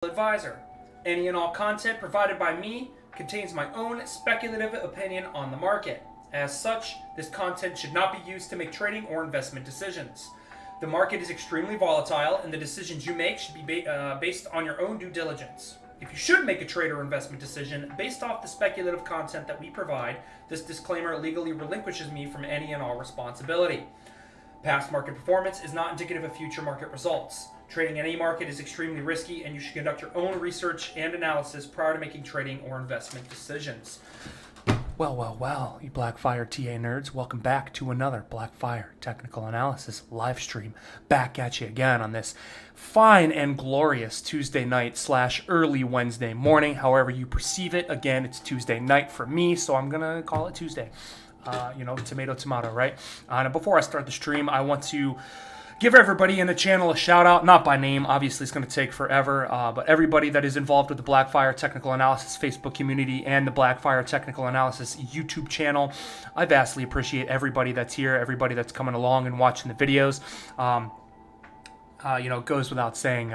advisor. Any and all content provided by me contains my own speculative opinion on the market. As such, this content should not be used to make trading or investment decisions. The market is extremely volatile, and the decisions you make should be based on your own due diligence. If you should make a trade or investment decision based off the speculative content that we provide, this disclaimer legally relinquishes me from any and all responsibility. Past market performance is not indicative of future market results. Trading in any market is extremely risky, and you should conduct your own research and analysis prior to making trading or investment decisions. Well, you Blackfire TA nerds, welcome back to another Blackfire Technical Analysis live stream. Back at you again on this fine and glorious Tuesday night / early Wednesday morning. However you perceive it, again, it's Tuesday night for me, so I'm going to call it Tuesday. Tomato, right? And before I start the stream, I want to give everybody in the channel a shout out, not by name, obviously it's going to take forever, but everybody that is involved with the Blackfire Technical Analysis Facebook community and the Blackfire Technical Analysis YouTube channel. I vastly appreciate everybody that's here, everybody that's coming along and watching the videos. It goes without saying,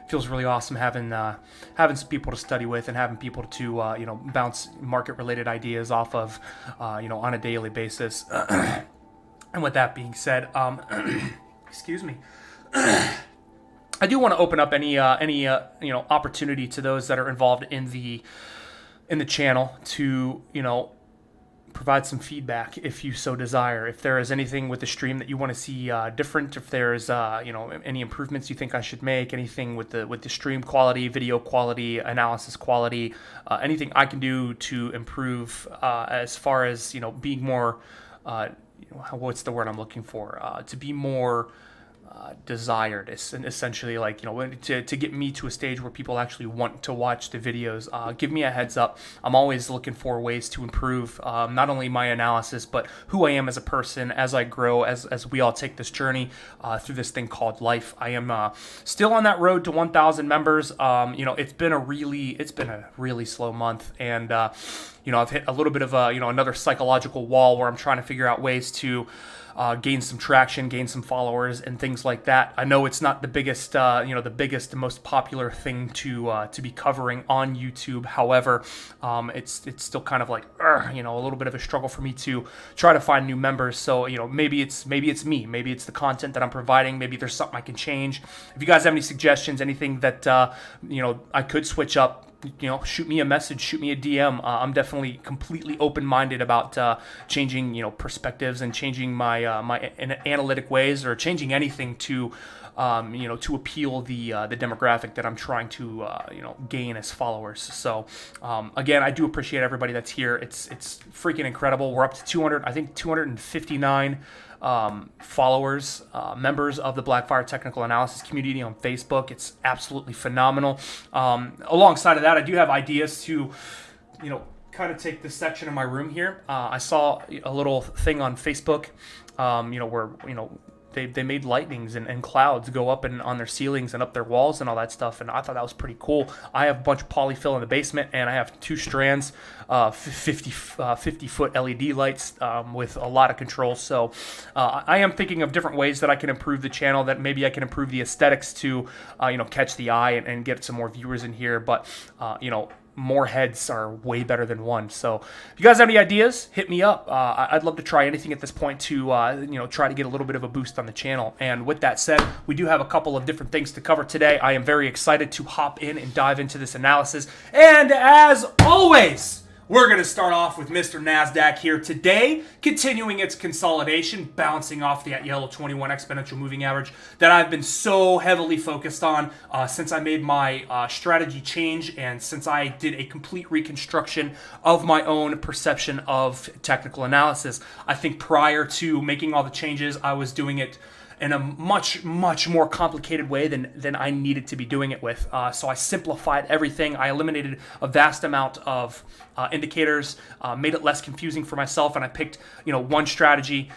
feels really awesome having some people to study with and having people to bounce market related ideas off of on a daily basis. And with that being said, excuse me, I do want to open up any opportunity to those that are involved in the channel to provide some feedback if you so desire. If there is anything with the stream that you want to see different, if there's any improvements you think I should make, anything with the stream quality, video quality, analysis quality, anything I can do to improve as far as being more. What's the word I'm looking for? To be more desired, essentially, to get me to a stage where people actually want to watch the videos. Give me a heads up. I'm always looking for ways to improve not only my analysis, but who I am as a person as I grow, as we all take this journey through this thing called life. I am still on that road to 1,000 members. It's been a really slow month, and I've hit a little bit of another psychological wall where I'm trying to figure out ways to gain some traction, gain some followers, and things like that. I know it's not the biggest, and most popular thing to be covering on YouTube. However, it's still kind of like a little bit of a struggle for me to try to find new members. So maybe it's me, maybe it's the content that I'm providing, maybe there's something I can change. If you guys have any suggestions, anything that I could switch up, shoot me a message, shoot me a DM. I'm definitely completely open-minded about changing, perspectives and changing my my analytic ways, or changing anything to, to appeal the demographic that I'm trying to, gain as followers. So, again, I do appreciate everybody that's here. It's freaking incredible. We're up to 259. Followers, members of the Blackfire Technical Analysis community on Facebook. It's absolutely phenomenal. Alongside of that, I do have ideas to, kind of take this section of my room here. I saw a little thing on Facebook, where, they made lightnings and clouds go up and on their ceilings and up their walls and all that stuff, and I thought that was pretty cool. I have a bunch of polyfill in the basement, and I have 2 strands, 50-foot LED lights with a lot of controls. So I am thinking of different ways that I can improve the channel, that maybe I can improve the aesthetics to catch the eye and get some more viewers in here. But more heads are way better than one. So if you guys have any ideas, hit me up. I'd love to try anything at this point to, try to get a little bit of a boost on the channel. And with that said, we do have a couple of different things to cover today. I am very excited to hop in and dive into this analysis. And as always, we're going to start off with Mr. NASDAQ here today, continuing its consolidation, bouncing off that yellow 21 exponential moving average that I've been so heavily focused on since I made my strategy change, and since I did a complete reconstruction of my own perception of technical analysis. I think prior to making all the changes, I was doing it in a much more complicated way than I needed to be doing it with. So I simplified everything. I eliminated a vast amount of indicators, made it less confusing for myself, and I picked one strategy,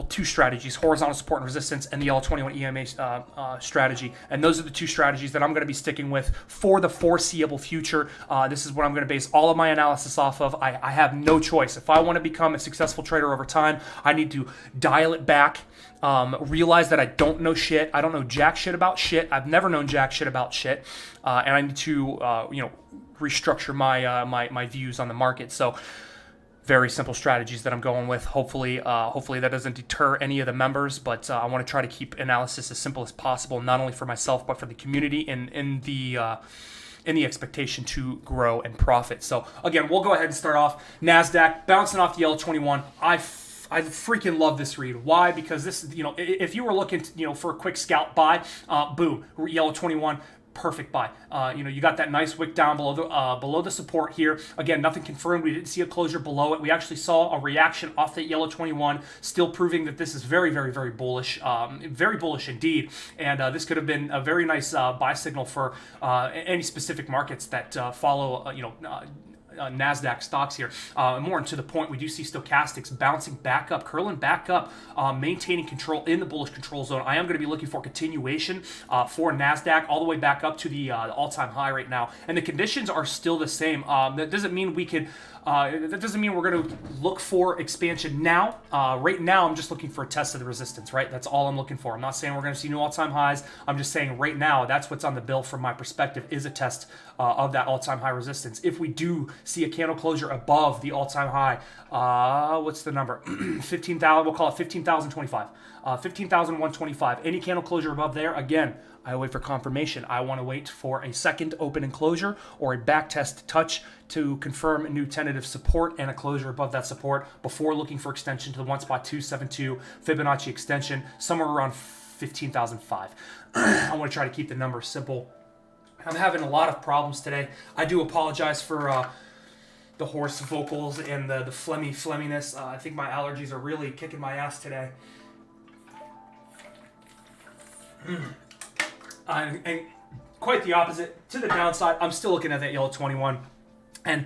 2 strategies: horizontal support and resistance, and the L21 EMA strategy. And those are the 2 strategies that I'm going to be sticking with for the foreseeable future. This is what I'm going to base all of my analysis off of. I have no choice. If I want to become a successful trader over time, I need to dial it back, realize realize that I don't know shit. I don't know jack shit about shit. I've never known jack shit about shit, and I need to restructure my views on the market. So very simple strategies that I'm going with. Hopefully that doesn't deter any of the members, but I want to try to keep analysis as simple as possible, not only for myself but for the community and in the expectation to grow and profit. So again, we'll go ahead and start off. NASDAQ bouncing off the ES1. I freaking love this read. Why? Because this, if you were looking, for a quick scalp buy, boom, ES1. Perfect buy. You got that nice wick down below the support here. Again, nothing confirmed. We didn't see a closure below it. We actually saw a reaction off the ES1, still proving that this is very, very, very bullish. Very bullish indeed. And this could have been a very nice buy signal for any specific markets that follow, NASDAQ stocks here. More to the point, we do see stochastics bouncing back up, curling back up, maintaining control in the bullish control zone. I am going to be looking for continuation for NASDAQ all the way back up to the all-time high right now. And the conditions are still the same. That doesn't mean we could... that doesn't mean we're going to look for expansion now. Right now, I'm just looking for a test of the resistance, right? That's all I'm looking for. I'm not saying we're going to see new all-time highs. I'm just saying right now, that's what's on the bill from my perspective, is a test of that all-time high resistance. If we do see a candle closure above the all-time high, what's the number? 15,000, we'll call it 15,025. 15,125. Any candle closure above there, again, I wait for confirmation. I want to wait for a second open and closure or a back test touch to confirm a new tentative support and a closure above that support before looking for extension to the 1.272 Fibonacci extension somewhere around 15,005. I want to try to keep the numbers simple. I'm having a lot of problems today. I do apologize for the hoarse vocals and the phlegminess. I think my allergies are really kicking my ass today. And quite the opposite. To the downside, I'm still looking at that ES1, and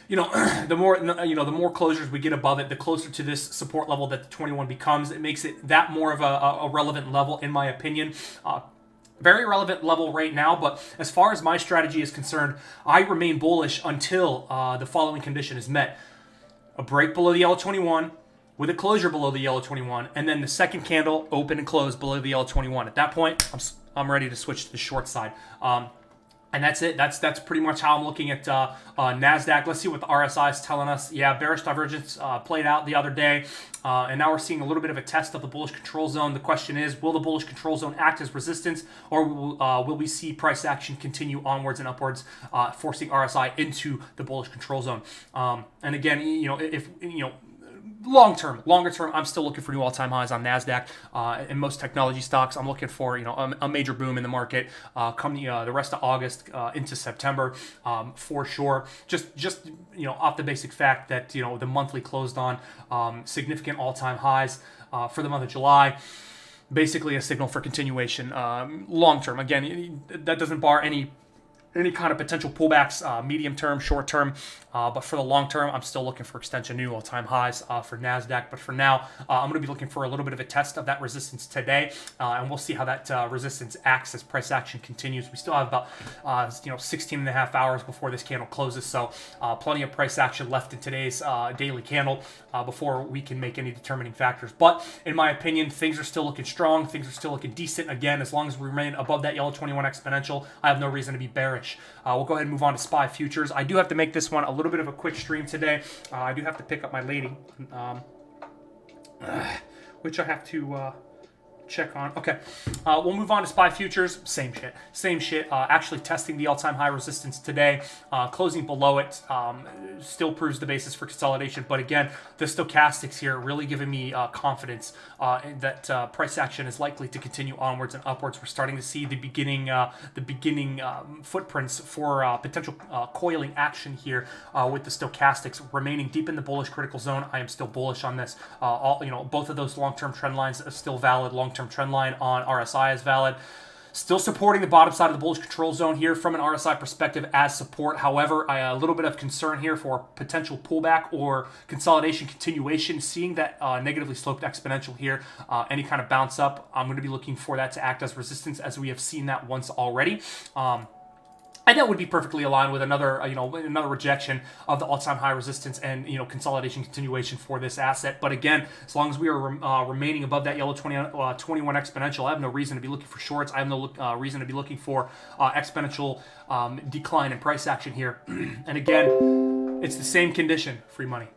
the more closures we get above it, the closer to this support level that the 21 becomes. It makes it that more of a relevant level, in my opinion. Very relevant level right now, but as far as my strategy is concerned, I remain bullish until the following condition is met: a break below the ES1. With a closure below the ES1, and then the second candle open and close below the ES1. At that point, I'm ready to switch to the short side. And that's it. That's pretty much how I'm looking at NASDAQ. Let's see what the RSI is telling us. Yeah, bearish divergence played out the other day. And now we're seeing a little bit of a test of the bullish control zone. The question is, will the bullish control zone act as resistance, or will we see price action continue onwards and upwards, forcing RSI into the bullish control zone? And again, longer term, I'm still looking for new all-time highs on NASDAQ. In most technology stocks, I'm looking for a major boom in the market come the rest of August into September for sure. Just off the basic fact that the monthly closed on significant all-time highs for the month of July. Basically, a signal for continuation long term. Again, that doesn't bar any kind of potential pullbacks, medium term, short term, but for the long term, I'm still looking for extension, new all-time highs for NASDAQ. But for now, I'm going to be looking for a little bit of a test of that resistance today, and we'll see how that resistance acts as price action continues. We still have about 16 and a half hours before this candle closes, so plenty of price action left in today's daily candle before we can make any determining factors. But in my opinion, things are still looking strong. Things are still looking decent. Again, as long as we remain above that ES1 exponential, I have no reason to be bearish. We'll go ahead and move on to SPY futures. I do have to make this one a little bit of a quick stream today. I do have to pick up my lady, which I have to check on. Okay, we'll move on to SPY futures. Same shit. Actually testing the all-time high resistance today, closing below it. Still proves the basis for consolidation, but again, the stochastics here really giving me confidence that price action is likely to continue onwards and upwards. We're starting to see the beginning footprints for potential coiling action here with the stochastics remaining deep in the bullish critical zone. I am still bullish on this. Both of those long-term trend lines are still valid. Long-term trend line on RSI is valid. Still supporting the bottom side of the bullish control zone here from an RSI perspective as support. However, a little bit of concern here for potential pullback or consolidation continuation. Seeing that negatively sloped exponential here, any kind of bounce up, I'm going to be looking for that to act as resistance, as we have seen that once already. And that would be perfectly aligned with another, another rejection of the all-time high resistance and, consolidation continuation for this asset. But again, as long as we are remaining above that yellow 21 exponential, I have no reason to be looking for shorts. I have no reason to be looking for exponential decline in price action here. And again, it's the same condition, free money.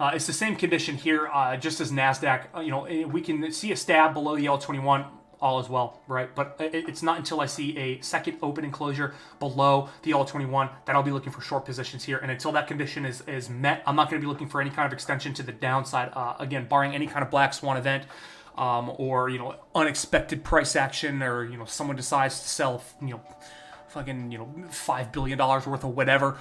It's the same condition here, just as NASDAQ. We can see a stab below the L21. All as well, right? But it's not until I see a second open and closure below the L21 that I'll be looking for short positions here. And until that condition is met, I'm not going to be looking for any kind of extension to the downside. Again, barring any kind of black swan event or unexpected price action, or someone decides to sell fucking $5 billion worth of whatever.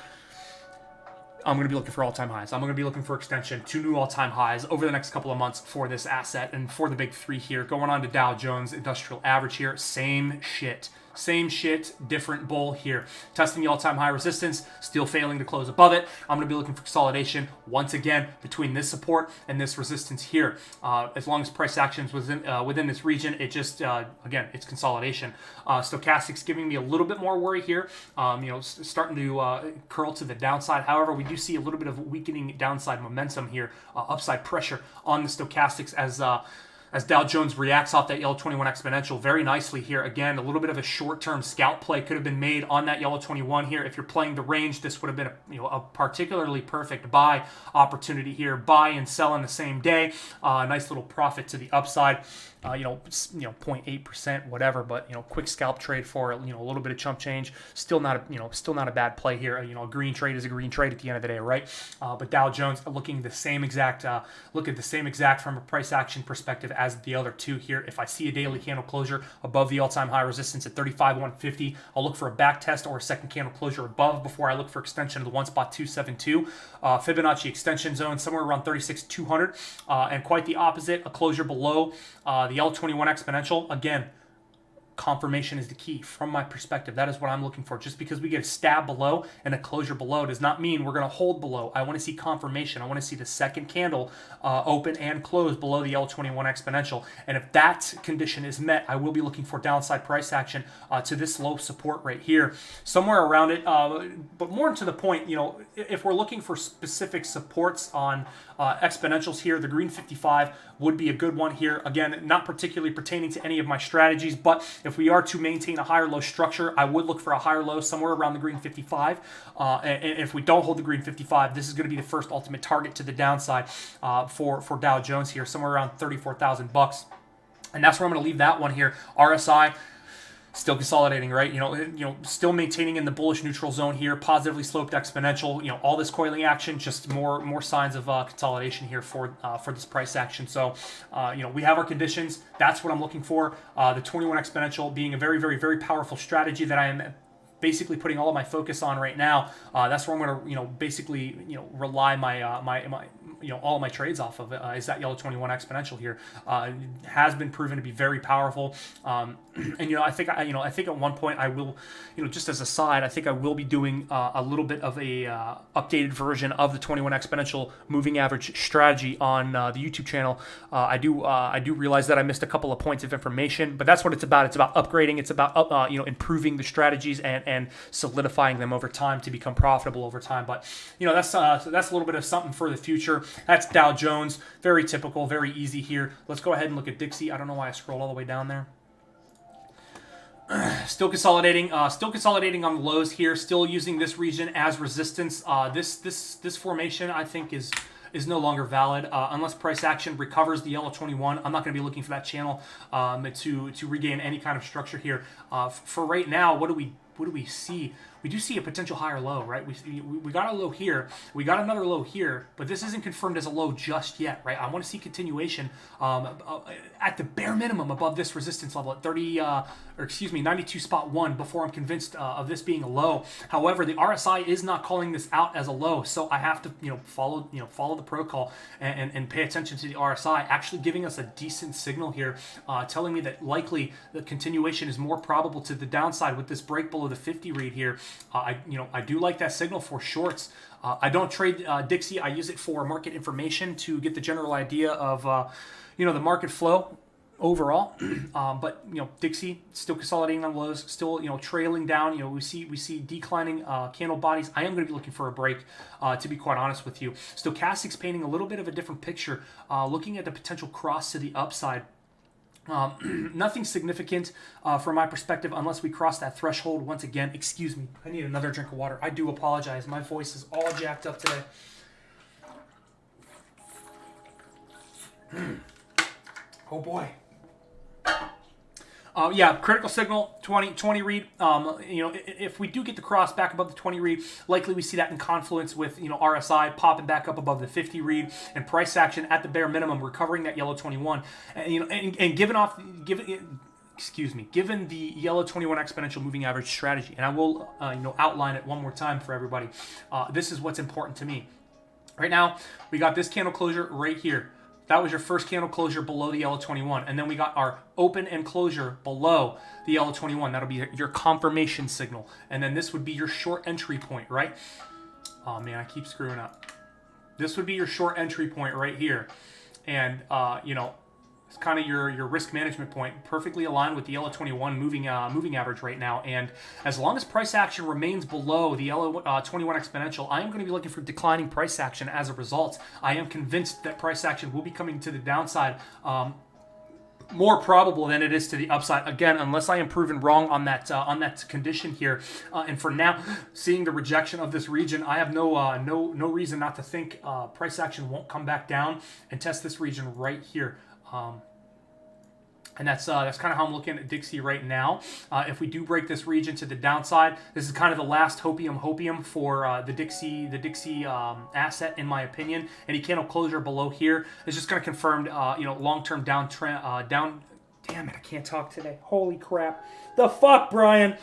I'm going to be looking for all-time highs. I'm going to be looking for extension to new all-time highs over the next couple of months for this asset. And for the big three here, going on to Dow Jones Industrial Average here, same shit. Same shit, different bull here. Testing the all-time high resistance, still failing to close above it. I'm going to be looking for consolidation once again between this support and this resistance here. As long as price actions within this region, it just, again, it's consolidation. Stochastics giving me a little bit more worry here, starting to curl to the downside. However, we do see a little bit of weakening downside momentum here, upside pressure on the stochastics as Dow Jones reacts off that yellow 21 exponential very nicely here. Again, a little bit of a short-term scalp play could have been made on that yellow 21 here. If you're playing the range, this would have been a particularly perfect buy opportunity here. Buy and sell in the same day. Nice little profit to the upside. 0.8%, whatever, but quick scalp trade for a little bit of chump change. Still not a bad play here. A green trade is a green trade at the end of the day, right? But Dow Jones looking the same exact from a price action perspective as the other two here. If I see a daily candle closure above the all-time high resistance at 35,150, I'll look for a back test or a second candle closure above before I look for extension of the one spot 272. Fibonacci extension zone somewhere around 36,200, and quite the opposite, a closure below the L21 exponential. Again, confirmation is the key from my perspective. That is what I'm looking for. Just because we get a stab below and a closure below does not mean we're going to hold below. I want to see confirmation. I want to see the second candle open and close below the L21 exponential. And if that condition is met, I will be looking for downside price action to this low support right here, somewhere around it. But more to the point, if we're looking for specific supports on exponentials here, the green 55 would be a good one here. Again, not particularly pertaining to any of my strategies, but if we are to maintain a higher low structure, I would look for a higher low somewhere around the green 55. And if we don't hold the green 55, this is going to be the first ultimate target to the downside for Dow Jones here, somewhere around 34,000 bucks. And that's where I'm going to leave that one here. RSI still consolidating, right? Still maintaining in the bullish neutral zone here, positively sloped exponential. All this coiling action, just more signs of consolidation here for this price action. So, we have our conditions. That's what I'm looking for. The 21 exponential being a very, very, very powerful strategy that I am basically putting all of my focus on right now. That's where I'm going to, basically, rely my all of my trades off of. Is that yellow 21 exponential here? Has been proven to be very powerful. And I think at one point I will, just as a side, I think I will be doing a little bit of a updated version of the 21 exponential moving average strategy on the YouTube channel. I do realize that I missed a couple of points of information, but that's what it's about. It's about upgrading. It's about improving the strategies and solidifying them over time to become profitable over time. But that's a little bit of something for the future. That's Dow Jones. Very typical, very easy here. Let's go ahead and look at Dixie. I don't know why I scrolled all the way down there. Still consolidating on the lows here. Still using this region as resistance. This formation, I think, is no longer valid unless price action recovers the yellow 21. I'm not going to be looking for that channel to regain any kind of structure here. For right now, what do we see? We do see a potential higher low, right? We got a low here. We got another low here, but this isn't confirmed as a low just yet, right? I want to see continuation at the bare minimum above this resistance level at 92.1 before I'm convinced of this being a low. However, the RSI is not calling this out as a low, so I have to follow the protocol and pay attention to the RSI actually giving us a decent signal here, telling me that likely the continuation is more probable to the downside with this break below the 50 read here. I do like that signal for shorts. I don't trade Dixie. I use it for market information to get the general idea of the market flow. overall. But Dixie still consolidating on lows, still trailing down. We see declining candle bodies. I am going to be looking for a break, to be quite honest with you. Stochastics painting a little bit of a different picture, looking at the potential cross to the upside. Nothing significant from my perspective unless we cross that threshold once again. Excuse me, I need another drink of water. I do apologize. My voice is all jacked up today. Oh boy. Yeah, critical signal, 20 read. If we do get the cross back above the 20 read, likely we see that in confluence with RSI popping back up above the 50 read and price action at the bare minimum recovering that yellow 21. And given the yellow 21 exponential moving average strategy, and I will outline it one more time for everybody. This is what's important to me. Right now, we got this candle closure right here. That was your first candle closure below the yellow 21. And then we got our open and closure below the yellow 21. That'll be your confirmation signal. And then this would be your short entry point, right? Oh man, I keep screwing up. This would be your short entry point right here. And, it's kind of your risk management point, perfectly aligned with the yellow 21 moving average right now. And as long as price action remains below the yellow 21 exponential, I am going to be looking for declining price action as a result. I am convinced that price action will be coming to the downside more probable than it is to the upside. Again, unless I am proven wrong on that condition here. And for now, seeing the rejection of this region, I have no reason not to think price action won't come back down and test this region right here. And that's kind of how I'm looking at Dixie right now. If we do break this region to the downside, this is kind of the last hopium for the Dixie asset, in my opinion. Any candle closure below here is just going to confirm, long-term downtrend. Damn it, I can't talk today. Holy crap! The fuck, Brian.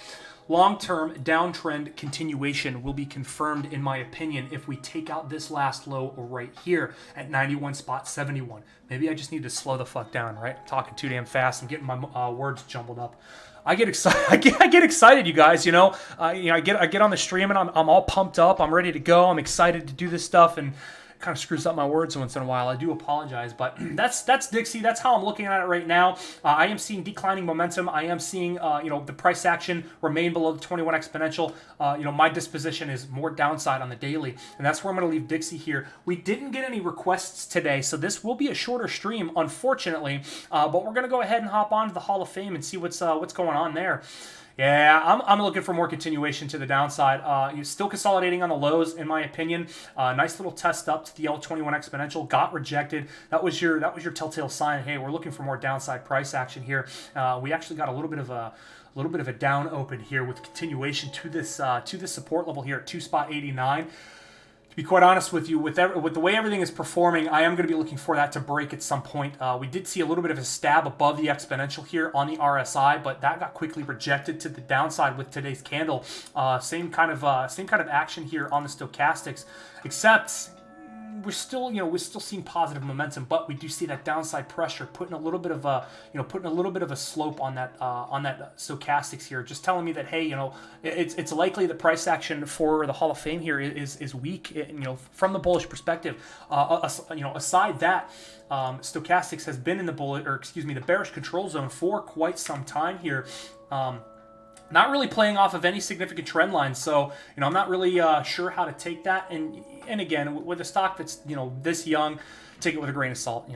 Long-term downtrend continuation will be confirmed, in my opinion, if we take out this last low right here at 91.71. Maybe I just need to slow the fuck down, right? I'm talking too damn fast. I'm getting my words jumbled up. I get excited. I get excited, you guys. I get on the stream and I'm all pumped up. I'm ready to go. I'm excited to do this stuff, and kind of screws up my words once in a while. I do apologize, but that's Dixie. That's how I'm looking at it right now. I am seeing declining momentum. I am seeing the price action remain below the 21 exponential. My disposition is more downside on the daily, and that's where I'm going to leave Dixie here. We didn't get any requests today, so this will be a shorter stream, unfortunately. But we're going to go ahead and hop on to the Hall of Fame and see what's going on there. Yeah, I'm looking for more continuation to the downside. You're still consolidating on the lows, in my opinion. Nice little test up to the L21 exponential, got rejected. That was your telltale sign. Hey, we're looking for more downside price action here. We actually got a little bit of a down open here with continuation to this support level here at 2.89. To be quite honest with you, with the way everything is performing, I am going to be looking for that to break at some point. We did see a little bit of a stab above the exponential here on the RSI, but that got quickly rejected to the downside with today's candle. Same kind of action here on the stochastics, except we're still seeing positive momentum, but we do see that downside pressure putting a little bit of a slope on that stochastics here, just telling me that, hey, it's likely the price action for the Hall of Fame here is weak, from the bullish perspective. Aside that, stochastics has been in the bearish control zone for quite some time here. Not really playing off of any significant trend lines, so I'm not really sure how to take that. And again, with a stock that's this young, take it with a grain of salt.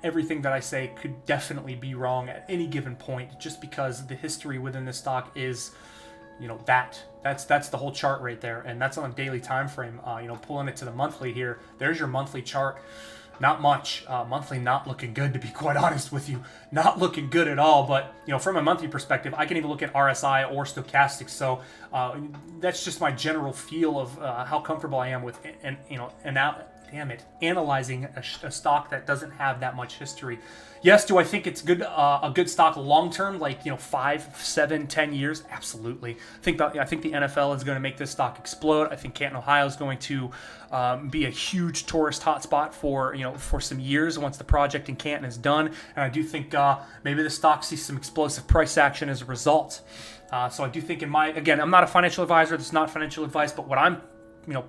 Everything that I say could definitely be wrong at any given point, just because the history within this stock is, that's the whole chart right there, and that's on a daily time frame. Pulling it to the monthly here, there's your monthly chart. Not much. Monthly not looking good, to be quite honest with you. Not looking good at all. But, from a monthly perspective, I can even look at RSI or stochastics. So that's just my general feel of how comfortable I am with, analyzing a stock that doesn't have that much history. Yes, do I think it's a good stock long term, like 5, 7, 10 years? Absolutely. I think the NFL is going to make this stock explode. I think Canton, Ohio is going to be a huge tourist hotspot for some years once the project in Canton is done. And I do think maybe the stock sees some explosive price action as a result. So I do think again, I'm not a financial advisor. This is not financial advice, but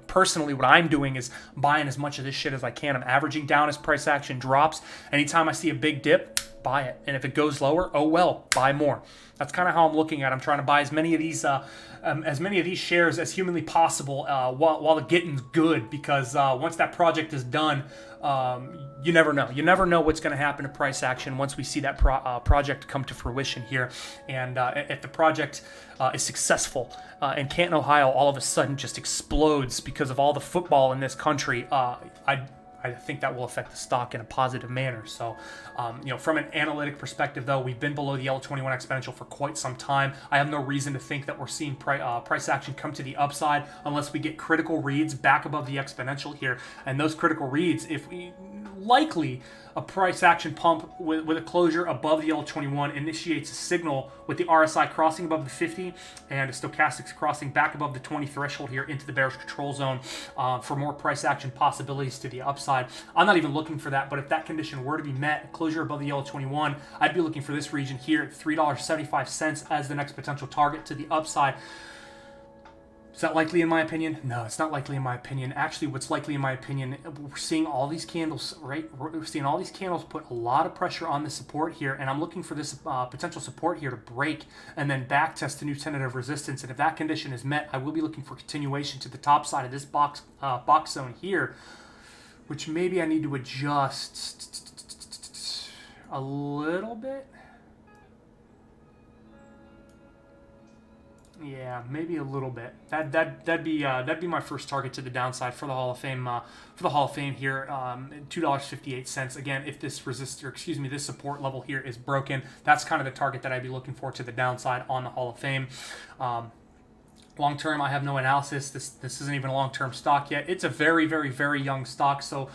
personally, what I'm doing is buying as much of this shit as I can. I'm averaging down as price action drops. Anytime I see a big dip, buy it. And if it goes lower, oh well, buy more. That's kind of how I'm looking at it. I'm trying to buy as many of these shares as humanly possible while the getting's good, because once that project is done, you never know. You never know what's going to happen to price action once we see that project come to fruition here. And if the project is successful and Canton, Ohio, all of a sudden just explodes because of all the football in this country, I think that will affect the stock in a positive manner. So, from an analytic perspective, though, we've been below the L21 exponential for quite some time. I have no reason to think that we're seeing price action come to the upside unless we get critical reads back above the exponential here. And those critical reads, if we likely a price action pump with a closure above the L21 initiates a signal with the RSI crossing above the 50 and the stochastics crossing back above the 20 threshold here into the bearish control zone for more price action possibilities to the upside. I'm not even looking for that, but if that condition were to be met, closure above the L21, I'd be looking for this region here at $3.75 as the next potential target to the upside. Is that likely in my opinion? No, it's not likely in my opinion. Actually, what's likely in my opinion, we're seeing all these candles, right? We're seeing all these candles put a lot of pressure on the support here, and I'm looking for this potential support here to break and then back test a new tentative resistance. And if that condition is met, I will be looking for continuation to the top side of this box zone here, which maybe I need to adjust a little bit. Yeah, maybe a little bit. That'd be my first target to the downside for the Hall of Fame. Here, $2.58. Again, if this this support level here is broken, that's kind of the target that I'd be looking for to the downside on the Hall of Fame. Long term, I have no analysis. This isn't even a long term stock yet. It's a very, very, very young stock. So,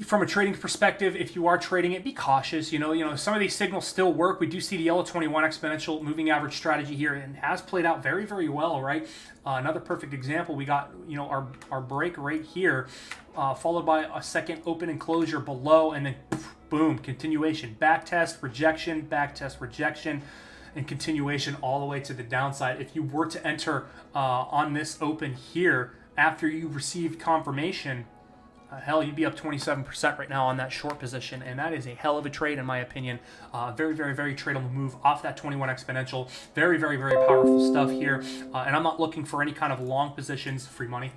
from a trading perspective, if you are trading it, be cautious. Some of these signals still work. We do see the L21 exponential moving average strategy here, and has played out very, very well, right? Another perfect example, we got our break right here, followed by a second open and closure below, and then boom, continuation, back test, rejection, and continuation all the way to the downside. If you were to enter on this open here after you've received confirmation, hell, you'd be up 27% right now on that short position, and that is a hell of a trade in my opinion. Very, very, very tradable move off that 21 exponential. Very, very, very powerful stuff here, and I'm not looking for any kind of long positions, free money,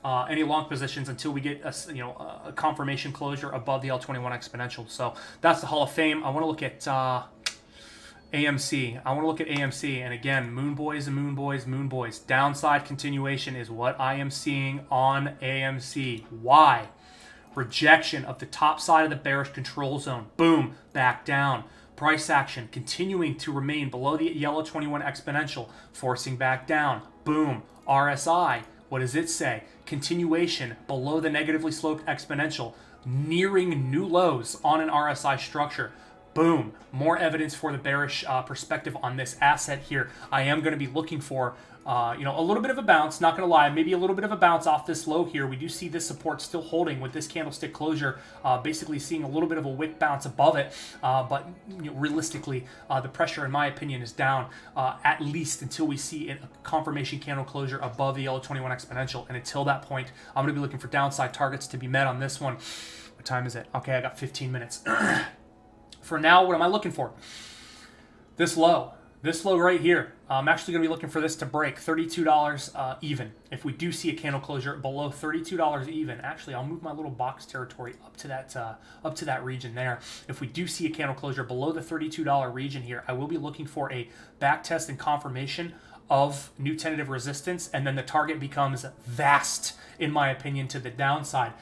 any long positions until we get a confirmation closure above the L21 exponential. So that's the Hall of Fame. I want to look at AMC. And again, moon boys. Downside continuation is what I am seeing on AMC. Why? Rejection of the top side of the bearish control zone. Boom, back down. Price action continuing to remain below the yellow 21 exponential, forcing back down. Boom, RSI. What does it say? Continuation below the negatively sloped exponential, nearing new lows on an RSI structure. Boom, more evidence for the bearish perspective on this asset here. I am going to be looking for a little bit of a bounce, not going to lie, maybe a little bit of a bounce off this low here. We do see this support still holding with this candlestick closure, basically seeing a little bit of a wick bounce above it, but realistically, the pressure, in my opinion, is down at least until we see a confirmation candle closure above the L21 exponential, and until that point, I'm going to be looking for downside targets to be met on this one. What time is it? Okay, I got 15 minutes. For now, what am I looking for? This low right here. I'm actually going to be looking for this to break $32 even. If we do see a candle closure below $32 even, actually, I'll move my little box territory up to that region there. If we do see a candle closure below the $32 region here, I will be looking for a back test and confirmation of new tentative resistance, and then the target becomes vast, in my opinion, to the downside.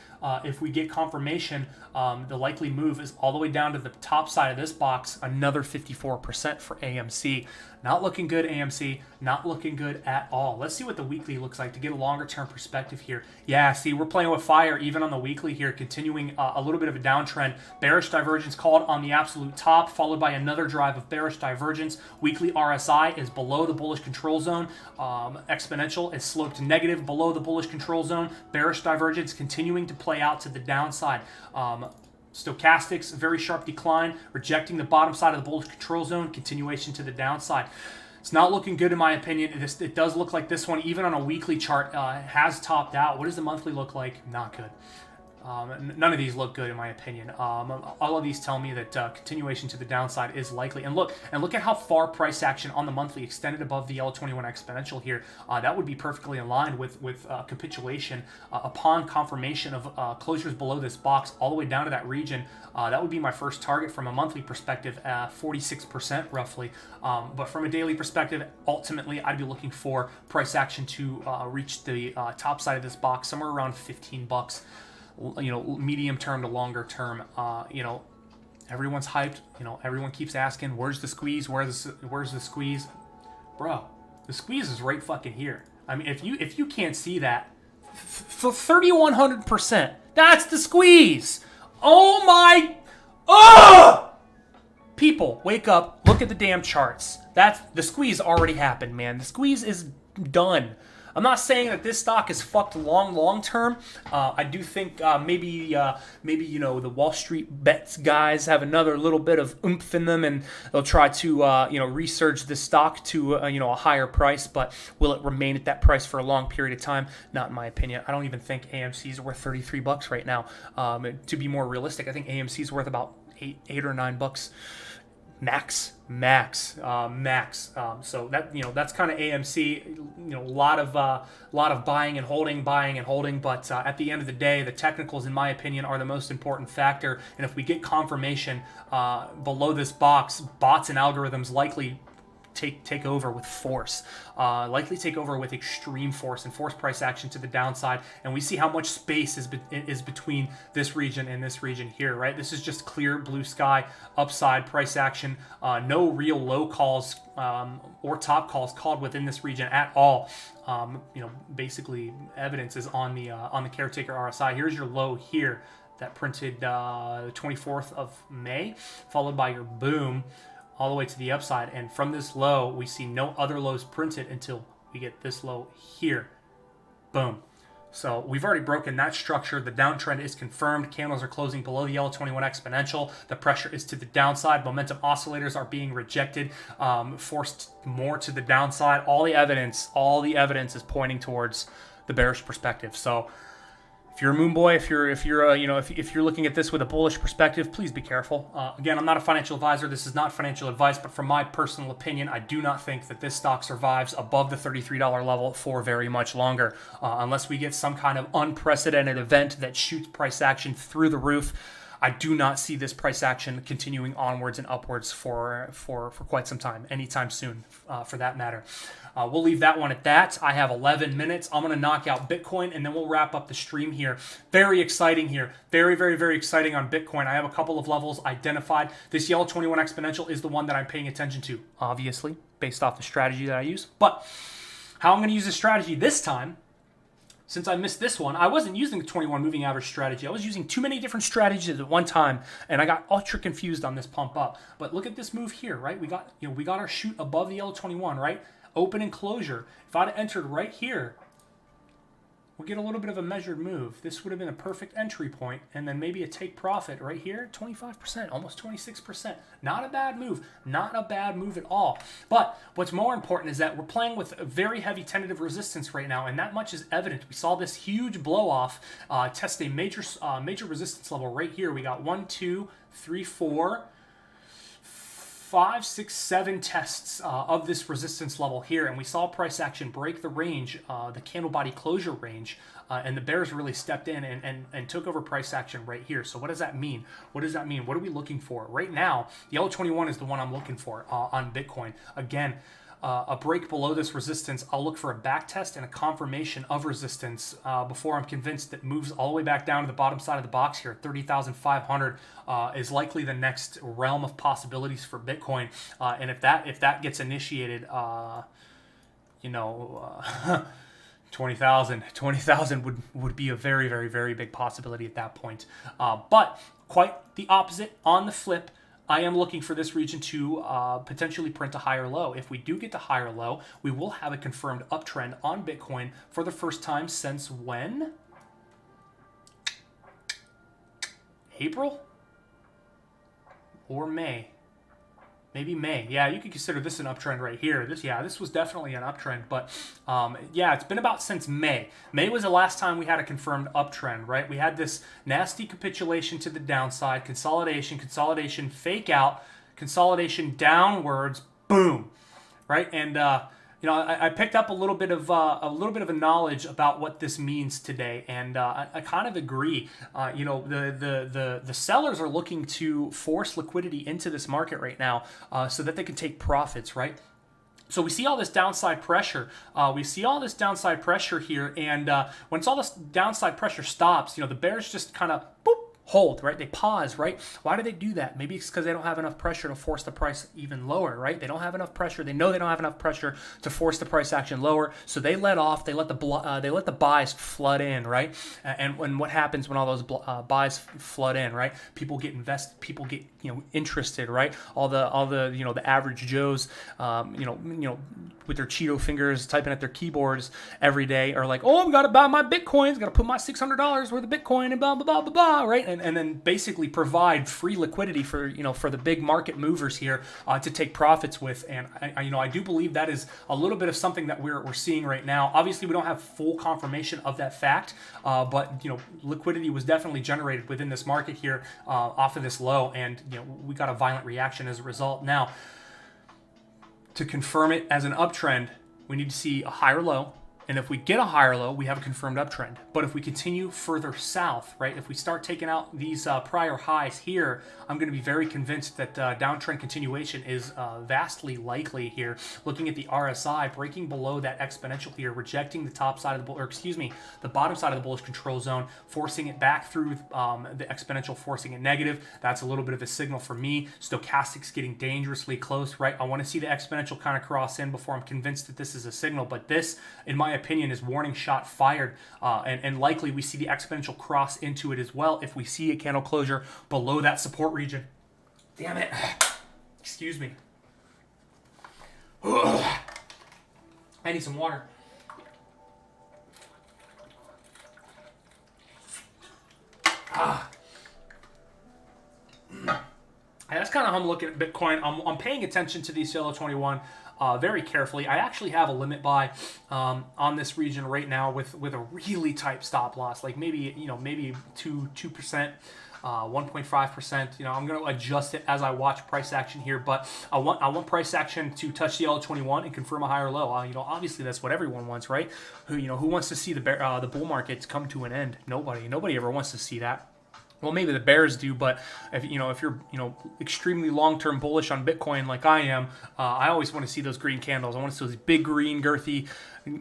If we get confirmation, the likely move is all the way down to the top side of this box, another 54% for AMC. Not looking good, AMC. Not looking good at all. Let's see what the weekly looks like to get a longer term perspective here. Yeah, see, we're playing with fire even on the weekly here, continuing a little bit of a downtrend. Bearish divergence called on the absolute top, followed by another drive of bearish divergence. Weekly RSI is below the bullish control zone. Exponential is sloped negative below the bullish control zone. Bearish divergence continuing to play out to the downside. Stochastics, very sharp decline, rejecting the bottom side of the bullish control zone, continuation to the downside. It's not looking good in my opinion. It does look like this one, even on a weekly chart, has topped out. What does the monthly look like? Not good. None of these look good in my opinion. All of these tell me that continuation to the downside is likely. And look at how far price action on the monthly extended above the L21 exponential here. That would be perfectly in line with capitulation upon confirmation of closures below this box all the way down to that region. That would be my first target from a monthly perspective, 46% roughly. But from a daily perspective, ultimately I'd be looking for price action to reach the top side of this box somewhere around 15 bucks. You know, medium term to longer term. You know, everyone's hyped. You know, everyone keeps asking, "Where's the squeeze? Where's the squeeze?" Bro, the squeeze is right fucking here. I mean, if you can't see that, for 3,100%, that's the squeeze. Oh my, people, wake up! Look at the damn charts. That's the squeeze already happened, man. The squeeze is done. I'm not saying that this stock is fucked long term. I do think maybe you know, the Wall Street bets guys have another little bit of oomph in them, and they'll try to you know, resurge the stock to you know, a higher price. But will it remain at that price for a long period of time? Not in my opinion. I don't even think AMC is worth 33 bucks right now. To be more realistic, I think AMC is worth about eight or 9 bucks. Max. So that, you know, that's kind of AMC. You know, a lot of buying and holding. But at the end of the day, the technicals, in my opinion, are the most important factor. And if we get confirmation below this box, bots and algorithms likely take over with force, likely take over with extreme force and force price action to the downside. And we see how much space is between this region and this region here, right? This is just clear blue sky upside price action. No real low calls or top calls called within this region at all. You know, basically evidence is on the caretaker RSI. Here's your low here that printed the 24th of May, followed by your boom all the way to the upside. And from this low, we see no other lows printed until we get this low here. Boom. So we've already broken that structure. The downtrend is confirmed. Candles are closing below the L21 exponential. The pressure is to the downside. Momentum oscillators are being rejected, forced more to the downside. All the evidence is pointing towards the bearish perspective. So if you're a moon boy, if you're you know, if you're looking at this with a bullish perspective, please be careful. Again, I'm not a financial advisor. This is not financial advice, but from my personal opinion, I do not think that this stock survives above the $33 level for very much longer, unless we get some kind of unprecedented event that shoots price action through the roof. I do not see this price action continuing onwards and upwards for quite some time, anytime soon, for that matter. We'll leave that one at that. I have 11 minutes. I'm going to knock out Bitcoin, and then we'll wrap up the stream here. Very exciting here. Very exciting on Bitcoin. I have a couple of levels identified. This yellow 21 exponential is the one that I'm paying attention to, obviously, based off the strategy that I use. But how I'm going to use this strategy this time, since I missed this one, I wasn't using the 21 moving average strategy. I was using too many different strategies at one time, and I got ultra confused on this pump up. But look at this move here, right? We got our shoot above the L21, right? Open and closure. If I'd have entered right here, we'll get a little bit of a measured move. This would have been a perfect entry point, and then maybe a take profit right here, 25%, almost 26%. Not a bad move. Not a bad move at all. But what's more important is that we're playing with a very heavy tentative resistance right now, and that much is evident. We saw this huge blow off test a major resistance level right here. We got 1, 2, 3, 4, 5, 6, 7 tests of this resistance level here, and we saw price action break the range, the candle body closure range, and the bears really stepped in and took over price action right here. So what does that mean? What does that mean? What are we looking for? Right now, the L21 is the one I'm looking for on Bitcoin. Again, a break below this resistance, I'll look for a back test and a confirmation of resistance before I'm convinced that moves all the way back down to the bottom side of the box here. 30,500 is likely the next realm of possibilities for Bitcoin. And if that gets initiated, you know, 20,000 would be a very big possibility at that point. But quite the opposite on the flip. I am looking for this region to potentially print a higher low. If we do get to higher low, we will have a confirmed uptrend on Bitcoin for the first time since when? April or May? maybe May. Yeah, you could consider this an uptrend right here. This was definitely an uptrend, but yeah, it's been about since May. May was the last time we had a confirmed uptrend, right? We had this nasty capitulation to the downside, consolidation, fake out, consolidation downwards, boom, right? And I picked up a little bit of a knowledge about what this means today, and I kind of agree. The sellers are looking to force liquidity into this market right now, so that they can take profits, right? So we see all this downside pressure. Here, and once all this downside pressure stops, the bears just kind of boop. Hold, right? They pause, right? Why do they do that? Maybe it's because they don't have enough pressure to force the price even lower, right? They don't have enough pressure. They know they don't have enough pressure to force the price action lower, so they let off. They let the buys flood in, right? And what happens when all those buys flood in, right? People get invested. People get interested, right? All the the average Joes, with their Cheeto fingers typing at their keyboards every day are like, oh, I've got to buy my Bitcoins, got to put my $600 worth of Bitcoin and blah blah blah blah blah, right? And then basically provide free liquidity for for the big market movers here to take profits with. And I do believe that is a little bit of something that we're seeing right now. Obviously, we don't have full confirmation of that fact, but liquidity was definitely generated within this market here off of this low, and we got a violent reaction as a result. Now, to confirm it as an uptrend, we need to see a higher low. And if we get a higher low, we have a confirmed uptrend. But if we continue further south, right, if we start taking out these prior highs here, I'm going to be very convinced that downtrend continuation is vastly likely here. Looking at the RSI, breaking below that exponential here, rejecting the top side of the bottom side of the bullish control zone, forcing it back through the exponential, forcing it negative. That's a little bit of a signal for me. Stochastics getting dangerously close, right? I want to see the exponential kind of cross in before I'm convinced that this is a signal. But this, in my opinion, is warning shot fired, and likely we see the exponential cross into it as well if we see a candle closure below that support region. Damn it. Excuse me. I need some water. That's kind of how I'm looking at Bitcoin. I'm paying attention to these ES1 very carefully. I actually have a limit buy on this region right now with a really tight stop loss, like maybe 2%. 1.5%. I'm going to adjust it as I watch price action here, but I want price action to touch the ES1 and confirm a higher low. Obviously that's what everyone wants, right? Who wants to see the bull market come to an end? Nobody ever wants to see that. Well, maybe the bears do, but if you're extremely long-term bullish on Bitcoin like I am, I always want to see those green candles. I want to see those big green, girthy,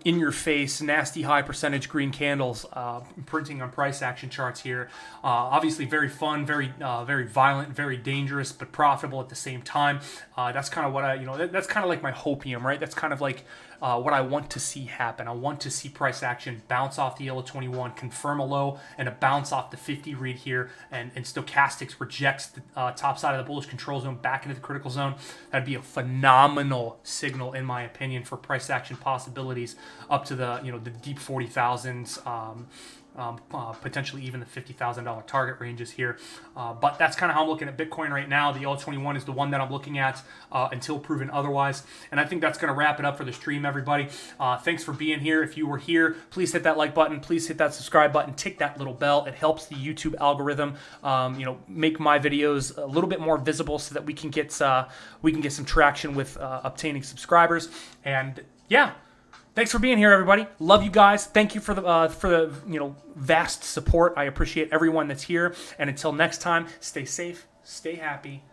in-your-face, nasty high percentage green candles printing on price action charts here. Obviously, very fun, very violent, very dangerous, but profitable at the same time. That's kind of what that's kind of like my hopium, right? That's kind of like what I want to see happen. I want to see price action bounce off the ES1, confirm a low, and a bounce off the 50 read here, and stochastics rejects the top side of the bullish control zone back into the critical zone. That'd be a phenomenal signal, in my opinion, for price action possibilities up to the the deep 40,000s. Potentially even the $50,000 target ranges here. But that's kind of how I'm looking at Bitcoin right now. The ES1 is the one that I'm looking at until proven otherwise. And I think that's going to wrap it up for the stream, everybody. Thanks for being here. If you were here, please hit that like button. Please hit that subscribe button. Tick that little bell. It helps the YouTube algorithm, make my videos a little bit more visible so that we can get some traction with obtaining subscribers. And yeah. Thanks for being here, everybody. Love you guys. Thank you for the vast support. I appreciate everyone that's here. And until next time, stay safe, stay happy,